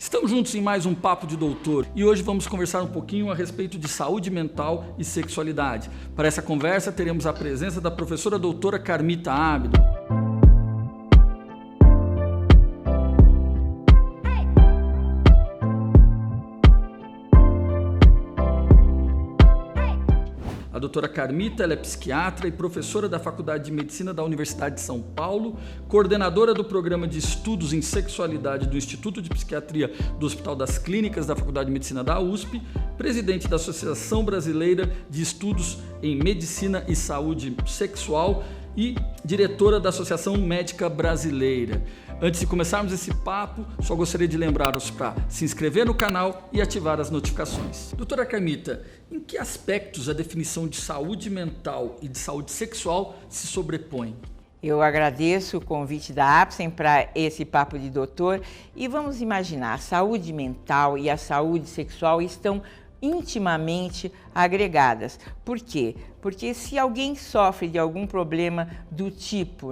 Estamos juntos em mais um Papo de Doutor e hoje vamos conversar um pouquinho a respeito de saúde mental e sexualidade. Para essa conversa teremos a presença da professora doutora Carmita Ábido. A doutora Carmita ela é psiquiatra e professora da Faculdade de Medicina da Universidade de São Paulo, coordenadora do Programa de Estudos em Sexualidade do Instituto de Psiquiatria do Hospital das Clínicas da Faculdade de Medicina da USP, presidente da Associação Brasileira de Estudos em Medicina e Saúde Sexual e diretora da Associação Médica Brasileira. Antes de começarmos esse papo, só gostaria de lembrar-os para se inscrever no canal e ativar as notificações. Doutora Carmita, em que aspectos a definição de saúde mental e de saúde sexual se sobrepõe? Eu agradeço o convite da APSEM para esse Papo de Doutor e vamos imaginar, a saúde mental e a saúde sexual estão intimamente agregadas. Por quê? Porque se alguém sofre de algum problema do tipo,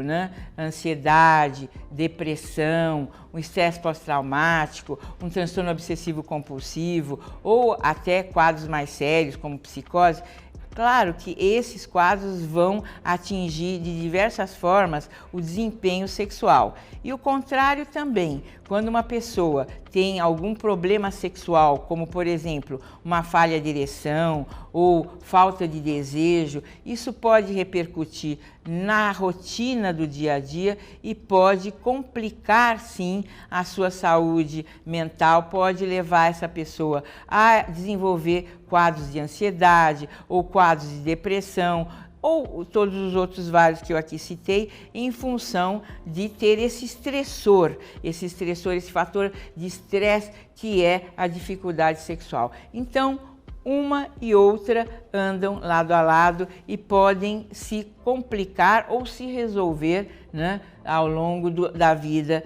ansiedade, depressão, um estresse pós-traumático, um transtorno obsessivo compulsivo ou até quadros mais sérios como psicose, claro que esses quadros vão atingir de diversas formas o desempenho sexual. E o contrário também, quando uma pessoa tem algum problema sexual, como por exemplo, uma falha de ereção ou falta de desejo, isso pode repercutir na rotina do dia a dia e pode complicar sim a sua saúde mental, pode levar essa pessoa a desenvolver quadros de ansiedade ou quadros de depressão, ou todos os outros vários que eu aqui citei, em função de ter esse estressor, esse fator de estresse que é a dificuldade sexual. Então, uma e outra andam lado a lado e podem se complicar ou se resolver ao longo da vida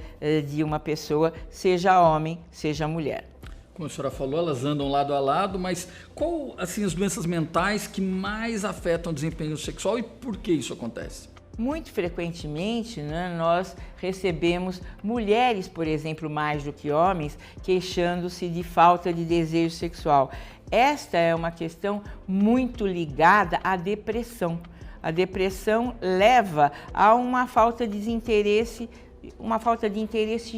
de uma pessoa, seja homem, seja mulher. Como a senhora falou, elas andam lado a lado, mas qual as doenças mentais que mais afetam o desempenho sexual e por que isso acontece? Muito frequentemente, nós recebemos mulheres, por exemplo, mais do que homens, queixando-se de falta de desejo sexual. Esta é uma questão muito ligada à depressão. A depressão leva a uma falta de interesse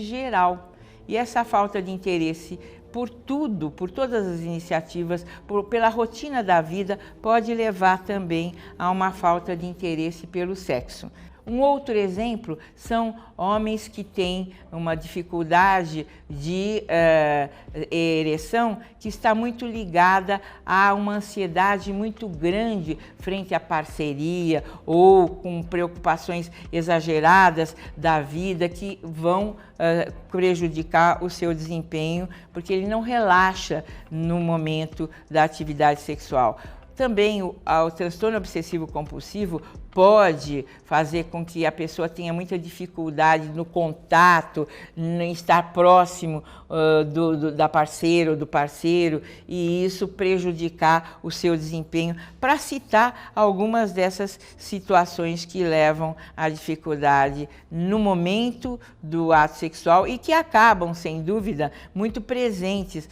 geral. E essa falta de interesse por todas as iniciativas, pela rotina da vida, pode levar também a uma falta de interesse pelo sexo. Um outro exemplo são homens que têm uma dificuldade de ereção que está muito ligada a uma ansiedade muito grande frente à parceria ou com preocupações exageradas da vida que vão prejudicar o seu desempenho, porque ele não relaxa no momento da atividade sexual. Também o transtorno obsessivo compulsivo pode fazer com que a pessoa tenha muita dificuldade no contato, em estar próximo da parceira ou do parceiro e isso prejudicar o seu desempenho, para citar algumas dessas situações que levam à dificuldade no momento do ato sexual e que acabam, sem dúvida, muito presentes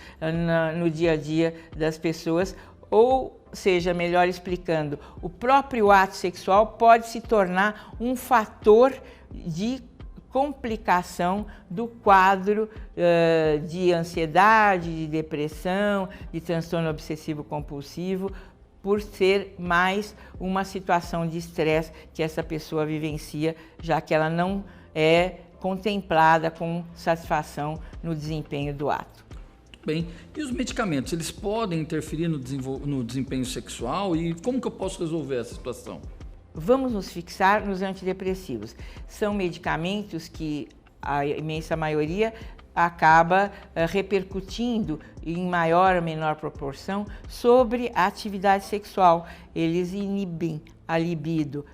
no dia a dia das pessoas, ou seja, melhor explicando, o próprio ato sexual pode se tornar um fator de complicação do quadro de ansiedade, de depressão, de transtorno obsessivo compulsivo, por ser mais uma situação de estresse que essa pessoa vivencia, já que ela não é contemplada com satisfação no desempenho do ato. Bem, e os medicamentos, eles podem interferir no desempenho sexual e como que eu posso resolver essa situação? Vamos nos fixar nos antidepressivos. São medicamentos que a imensa maioria acaba repercutindo em maior ou menor proporção sobre a atividade sexual. Eles inibem a libido,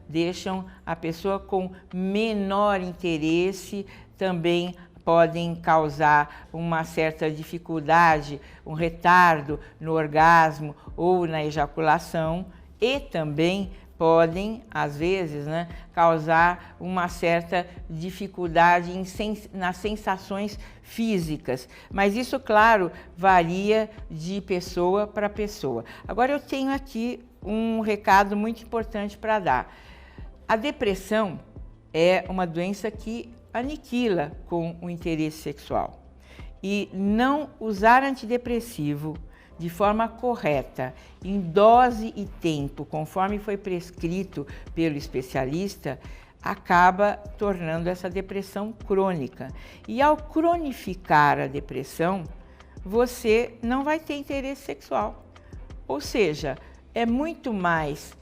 deixam a pessoa com menor interesse, também podem causar uma certa dificuldade, um retardo no orgasmo ou na ejaculação e também podem, às vezes, né, causar uma certa dificuldade nas sensações físicas. Mas isso, claro, varia de pessoa para pessoa. Agora, eu tenho aqui um recado muito importante para dar. A depressão é uma doença que aniquila com o interesse sexual. E não usar antidepressivo de forma correta, em dose e tempo, conforme foi prescrito pelo especialista, acaba tornando essa depressão crônica. E ao cronificar a depressão, você não vai ter interesse sexual. Ou seja, é muito mais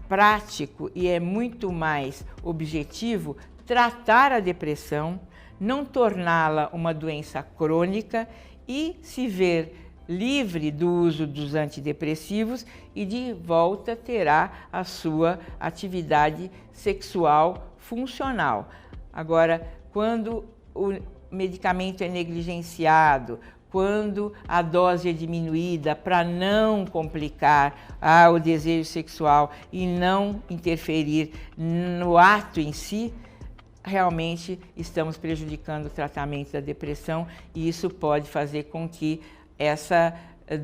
prático e é muito mais objetivo tratar a depressão, não torná-la uma doença crônica e se ver livre do uso dos antidepressivos e de volta terá a sua atividade sexual funcional. Agora, quando o medicamento é negligenciado, quando a dose é diminuída para não complicar o desejo sexual e não interferir no ato em si, realmente estamos prejudicando o tratamento da depressão e isso pode fazer com que essa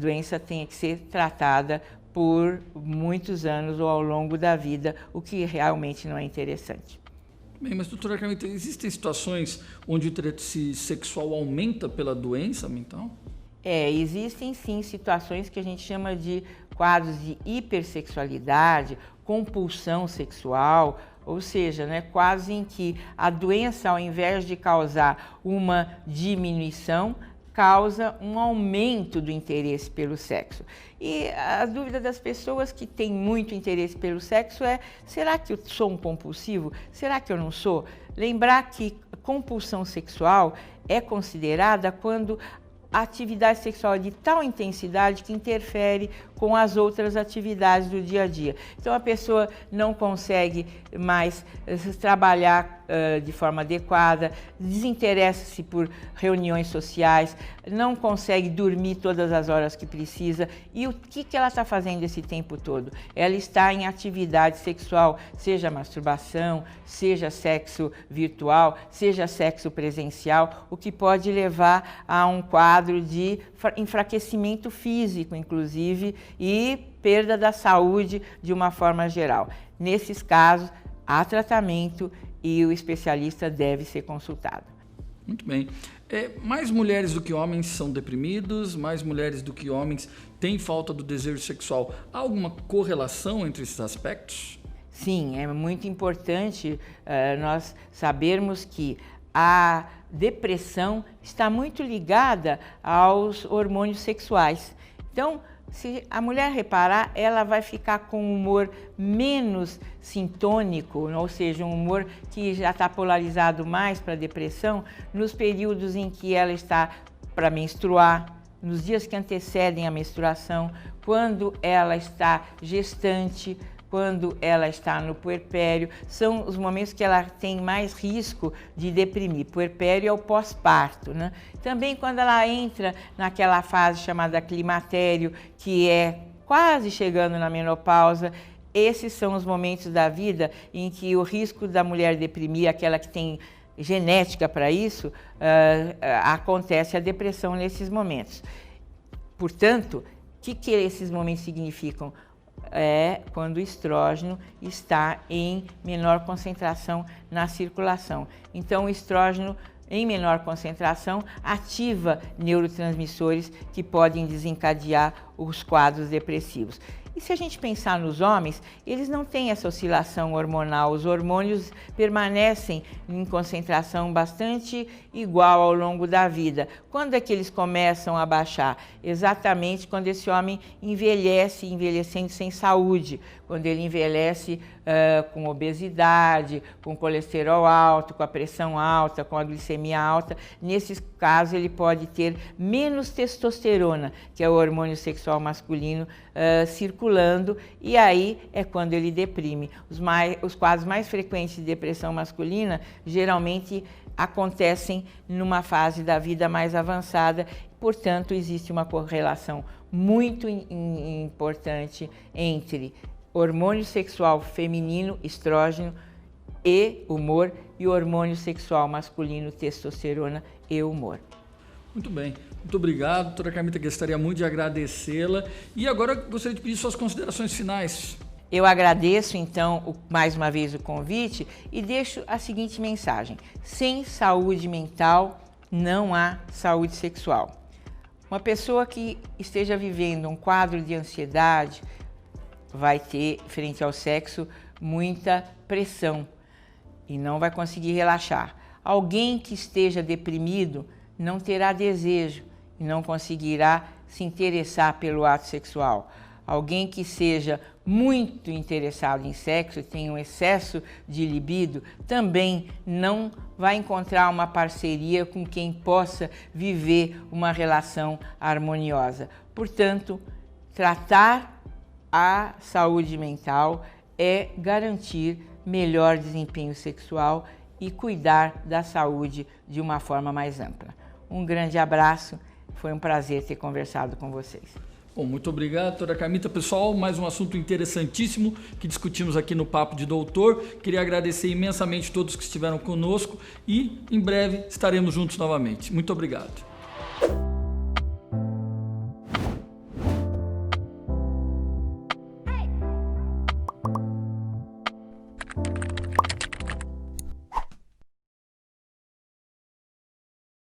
doença tenha que ser tratada por muitos anos ou ao longo da vida, o que realmente não é interessante. Bem, mas doutora Carmita, existem situações onde o interesse sexual aumenta pela doença mental? Existem sim situações que a gente chama de quadros de hipersexualidade, compulsão sexual, ou seja, né, quase em que a doença, ao invés de causar uma diminuição, causa um aumento do interesse pelo sexo. E a dúvida das pessoas que têm muito interesse pelo sexo é: será que eu sou um compulsivo? Será que eu não sou? Lembrar que compulsão sexual é considerada quando a atividade sexual é de tal intensidade que interfere com as outras atividades do dia a dia. Então, a pessoa não consegue mais trabalhar de forma adequada, desinteressa-se por reuniões sociais, não consegue dormir todas as horas que precisa. E o que ela está fazendo esse tempo todo? Ela está em atividade sexual, seja masturbação, seja sexo virtual, seja sexo presencial, o que pode levar a um quadro de enfraquecimento físico, inclusive, e perda da saúde de uma forma geral. Nesses casos, há tratamento e o especialista deve ser consultado. Muito bem. Mais mulheres do que homens são deprimidos, mais mulheres do que homens têm falta do desejo sexual. Há alguma correlação entre esses aspectos? Sim, é muito importante nós sabermos que a depressão está muito ligada aos hormônios sexuais. Então, se a mulher reparar, ela vai ficar com um humor menos sintônico, ou seja, um humor que já está polarizado mais para a depressão, nos períodos em que ela está para menstruar, nos dias que antecedem a menstruação, quando ela está gestante, quando ela está no puerpério, são os momentos que ela tem mais risco de deprimir. Puerpério é o pós-parto, né? Também quando ela entra naquela fase chamada climatério, que é quase chegando na menopausa, esses são os momentos da vida em que o risco da mulher deprimir, aquela que tem genética para isso, acontece a depressão nesses momentos. Portanto, o que esses momentos significam? É quando o estrógeno está em menor concentração na circulação. Então, o estrógeno em menor concentração ativa neurotransmissores que podem desencadear os quadros depressivos. E se a gente pensar nos homens, eles não têm essa oscilação hormonal, os hormônios permanecem em concentração bastante igual ao longo da vida. Quando é que eles começam a baixar? Exatamente quando esse homem envelhece, envelhecendo sem saúde, quando ele envelhece com obesidade, com colesterol alto, com a pressão alta, com a glicemia alta. Nesses casos, ele pode ter menos testosterona, que é o hormônio sexual masculino, circulando, e aí é quando ele deprime. Os quadros mais frequentes de depressão masculina geralmente acontecem numa fase da vida mais avançada, portanto, existe uma correlação muito importante entre hormônio sexual feminino, estrógeno e humor, e o hormônio sexual masculino, testosterona e humor. Muito bem. Muito obrigado, doutora Carmita, gostaria muito de agradecê-la. E agora gostaria de pedir suas considerações finais. Eu agradeço, então, mais uma vez o convite e deixo a seguinte mensagem: sem saúde mental não há saúde sexual. Uma pessoa que esteja vivendo um quadro de ansiedade vai ter, frente ao sexo, muita pressão e não vai conseguir relaxar. Alguém que esteja deprimido não terá desejo e não conseguirá se interessar pelo ato sexual. Alguém que seja muito interessado em sexo e tenha um excesso de libido também não vai encontrar uma parceria com quem possa viver uma relação harmoniosa. Portanto, tratar a saúde mental é garantir melhor desempenho sexual e cuidar da saúde de uma forma mais ampla. Um grande abraço, foi um prazer ter conversado com vocês. Bom, muito obrigado, doutora Carmita. Pessoal, mais um assunto interessantíssimo que discutimos aqui no Papo de Doutor. Queria agradecer imensamente a todos que estiveram conosco e em breve estaremos juntos novamente. Muito obrigado.